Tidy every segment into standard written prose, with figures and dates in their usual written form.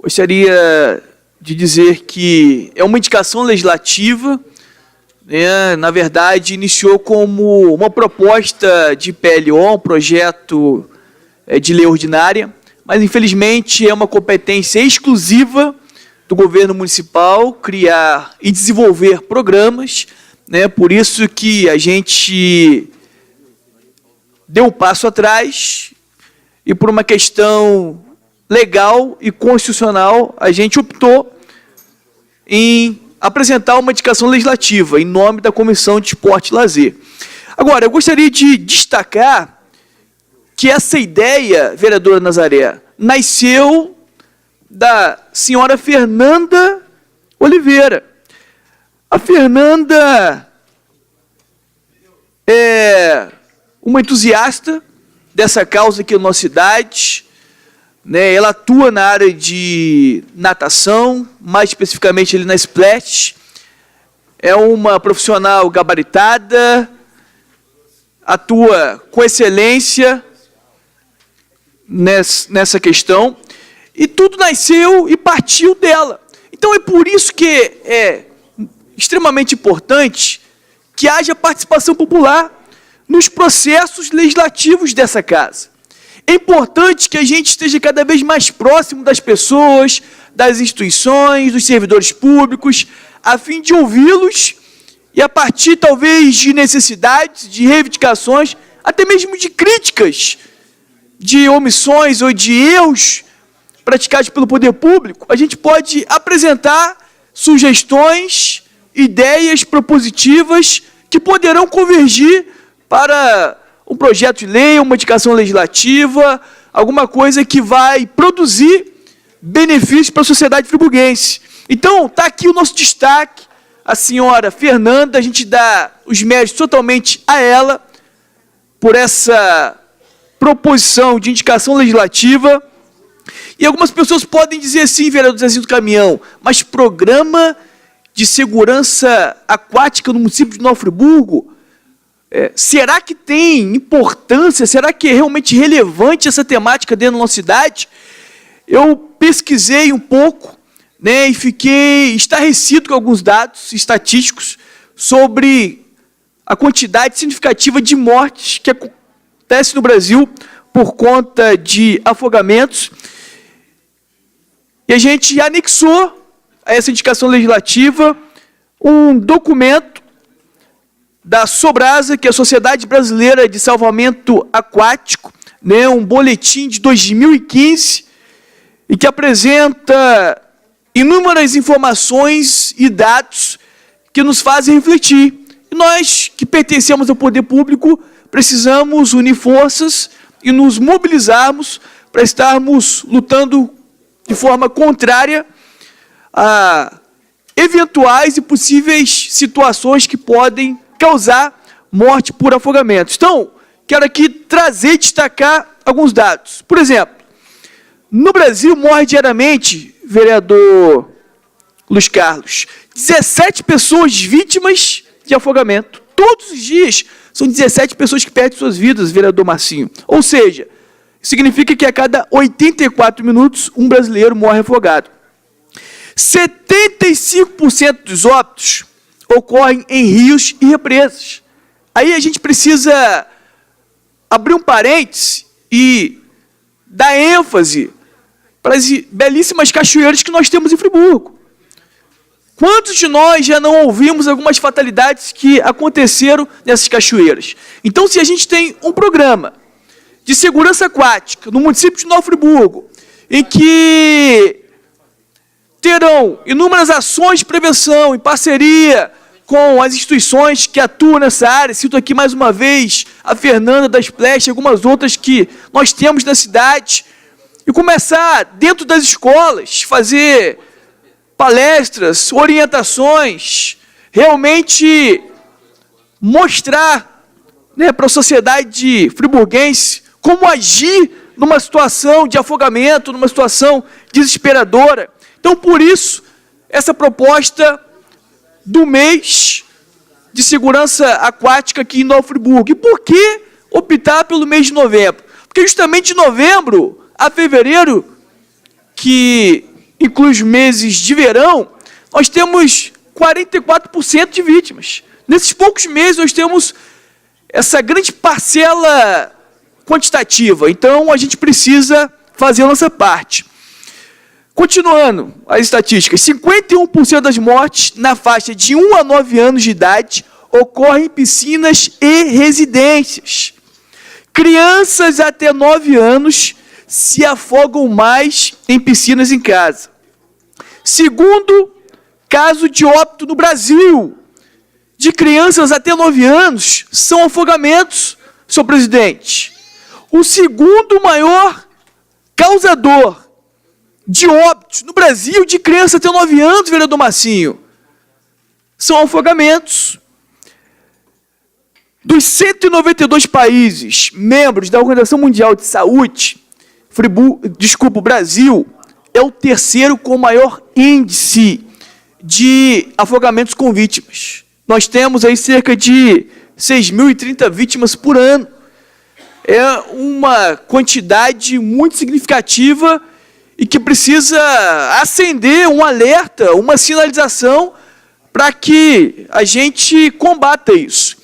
Gostaria de dizer que é uma indicação legislativa, né? Na verdade, iniciou como uma proposta de PLO, um projeto de lei ordinária, mas, infelizmente, é uma competência exclusiva do governo municipal criar e desenvolver programas, né? Por isso que a gente deu um passo atrás e, por uma questão legal e constitucional, a gente optou em apresentar uma indicação legislativa em nome da Comissão de Esporte e Lazer. Agora, eu gostaria de destacar que essa ideia, vereadora Nazaré, nasceu da senhora Fernanda Oliveira. A Fernanda é uma entusiasta dessa causa aqui na nossa cidade, né? Ela atua na área de natação, mais especificamente ali na Splash. É uma profissional gabaritada, atua com excelência nessa questão, e tudo nasceu e partiu dela. Então é por isso que é extremamente importante que haja participação popular nos processos legislativos dessa casa. É importante que a gente esteja cada vez mais próximo das pessoas, das instituições, dos servidores públicos, a fim de ouvi-los e, a partir, talvez, de necessidades, de reivindicações, até mesmo de críticas, de omissões ou de erros praticados pelo poder público, a gente pode apresentar sugestões, ideias propositivas que poderão convergir para um projeto de lei, uma indicação legislativa, alguma coisa que vai produzir benefícios para a sociedade friburguense. Então, está aqui o nosso destaque, a senhora Fernanda, a gente dá os méritos totalmente a ela, por essa proposição de indicação legislativa. E algumas pessoas podem dizer assim, vereador Zezinho do Caminhão, mas programa de segurança aquática no município de Nova Friburgo, será que tem importância? Será que é realmente relevante essa temática dentro da nossa cidade? Eu pesquisei um pouco, né, e fiquei estarrecido com alguns dados estatísticos sobre a quantidade significativa de mortes que acontece no Brasil por conta de afogamentos. E a gente anexou a essa indicação legislativa um documento da Sobrasa, que é a Sociedade Brasileira de Salvamento Aquático, né, um boletim de 2015, e que apresenta inúmeras informações e dados que nos fazem refletir. E nós, que pertencemos ao poder público, precisamos unir forças e nos mobilizarmos para estarmos lutando de forma contrária a eventuais e possíveis situações que podem causar morte por afogamento. Então, quero aqui trazer e destacar alguns dados. Por exemplo, no Brasil morre diariamente, vereador Luiz Carlos, 17 pessoas vítimas de afogamento. Todos os dias são 17 pessoas que perdem suas vidas, vereador Marcinho. Ou seja, significa que a cada 84 minutos um brasileiro morre afogado. 75% dos óbitos ocorrem em rios e represas. Aí a gente precisa abrir um parêntese e dar ênfase para as belíssimas cachoeiras que nós temos em Friburgo. Quantos de nós já não ouvimos algumas fatalidades que aconteceram nessas cachoeiras? Então, se a gente tem um programa de segurança aquática no município de Nova Friburgo, em que terão inúmeras ações de prevenção em parceria com as instituições que atuam nessa área, cito aqui mais uma vez a Fernanda da Splash e algumas outras que nós temos na cidade, e começar dentro das escolas, fazer palestras, orientações, realmente mostrar, né, para a sociedade friburguense como agir numa situação de afogamento, numa situação desesperadora. Então, por isso, essa proposta do mês de segurança aquática aqui em Nova Friburgo. E por que optar pelo mês de novembro? Porque justamente de novembro a fevereiro, que inclui os meses de verão, nós temos 44% de vítimas. Nesses poucos meses, nós temos essa grande parcela quantitativa. Então, a gente precisa fazer a nossa parte. Continuando as estatísticas, 51% das mortes na faixa de 1 a 9 anos de idade ocorrem em piscinas e residências. Crianças até 9 anos se afogam mais em piscinas em casa. Segundo caso de óbito no Brasil, de crianças até 9 anos, são afogamentos, senhor presidente. O segundo maior causador de óbitos no Brasil de crianças até 9 anos, vereador Marcinho, são afogamentos. Dos 192 países membros da Organização Mundial de Saúde, o Brasil é o terceiro com maior índice de afogamentos com vítimas. Nós temos aí cerca de 6.030 vítimas por ano. É uma quantidade muito significativa e que precisa acender um alerta, uma sinalização para que a gente combata isso.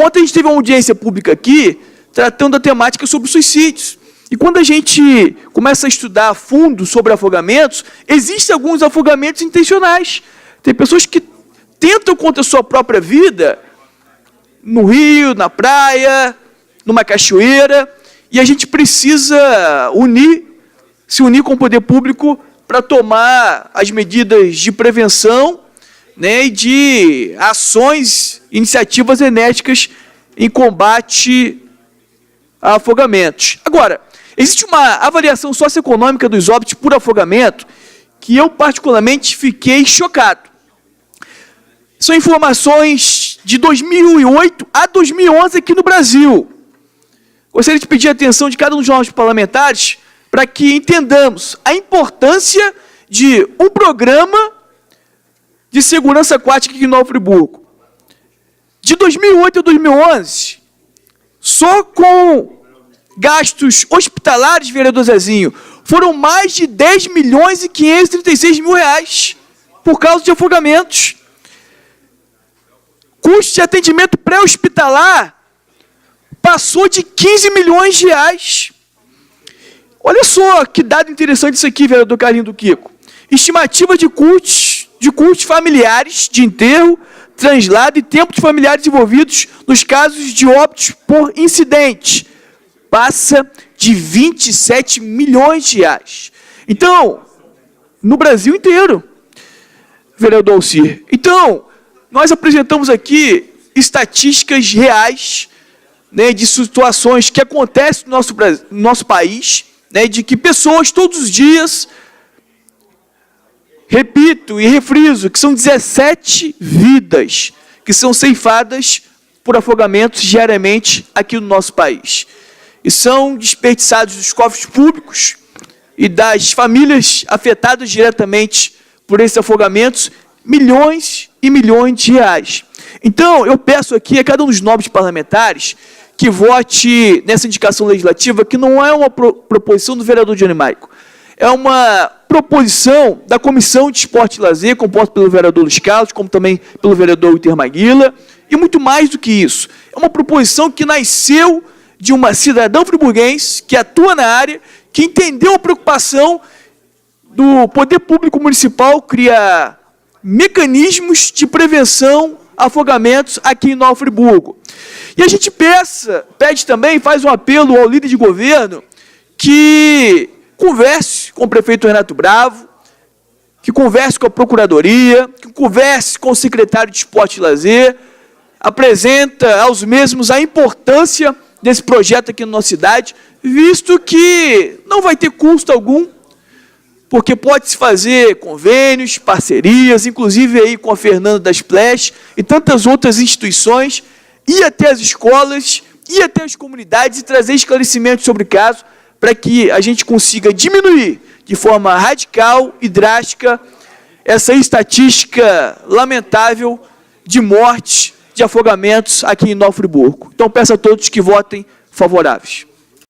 Ontem a gente teve uma audiência pública aqui tratando a temática sobre suicídios. E quando a gente começa a estudar a fundo sobre afogamentos, existem alguns afogamentos intencionais. Tem pessoas que tentam contra a sua própria vida no rio, na praia, numa cachoeira, e a gente precisa se unir com o poder público para tomar as medidas de prevenção, e de ações, iniciativas enérgicas em combate a afogamentos. Agora, existe uma avaliação socioeconômica dos óbitos por afogamento que eu particularmente fiquei chocado. São informações de 2008 a 2011 aqui no Brasil. Gostaria de pedir a atenção de cada um dos nossos parlamentares para que entendamos a importância de um programa de segurança aquática aqui em Nova Friburgo. De 2008 a 2011, só com gastos hospitalares, vereador Zezinho, foram mais de 10.536.000 reais por causa de afogamentos. Custo de atendimento pré-hospitalar passou de 15 milhões de reais. Olha só que dado interessante isso aqui, vereador Carlinho do Kiko. Estimativa de custos familiares de enterro, translado e tempo de familiares envolvidos nos casos de óbitos por incidente. Passa de 27 milhões de reais. Então, no Brasil inteiro, vereador Alcir. Então, nós apresentamos aqui estatísticas reais, de situações que acontecem no nosso país, de que pessoas todos os dias, repito e refriso, que são 17 vidas que são ceifadas por afogamentos diariamente aqui no nosso país. E são desperdiçados dos cofres públicos e das famílias afetadas diretamente por esses afogamentos, milhões e milhões de reais. Então, eu peço aqui a cada um dos nobres parlamentares que vote nessa indicação legislativa, que não é uma proposição do vereador Johnny Maico, é uma proposição da Comissão de Esporte e Lazer, composta pelo vereador Luiz Carlos, como também pelo vereador Wilter Maguila, e muito mais do que isso. É uma proposição que nasceu de uma cidadã friburguense que atua na área, que entendeu a preocupação do poder público municipal criar mecanismos de prevenção a afogamentos aqui em Nova Friburgo. E a gente pede também, faz um apelo ao líder de governo que converse com o prefeito Renato Bravo, que converse com a Procuradoria, que converse com o secretário de Esporte e Lazer, apresenta aos mesmos a importância desse projeto aqui na nossa cidade, visto que não vai ter custo algum, porque pode-se fazer convênios, parcerias, inclusive aí com a Fernanda da Splash e tantas outras instituições, ir até as escolas, ir até as comunidades e trazer esclarecimentos sobre o caso, para que a gente consiga diminuir de forma radical e drástica essa estatística lamentável de mortes, de afogamentos aqui em Nova Friburgo. Então, peço a todos que votem favoráveis.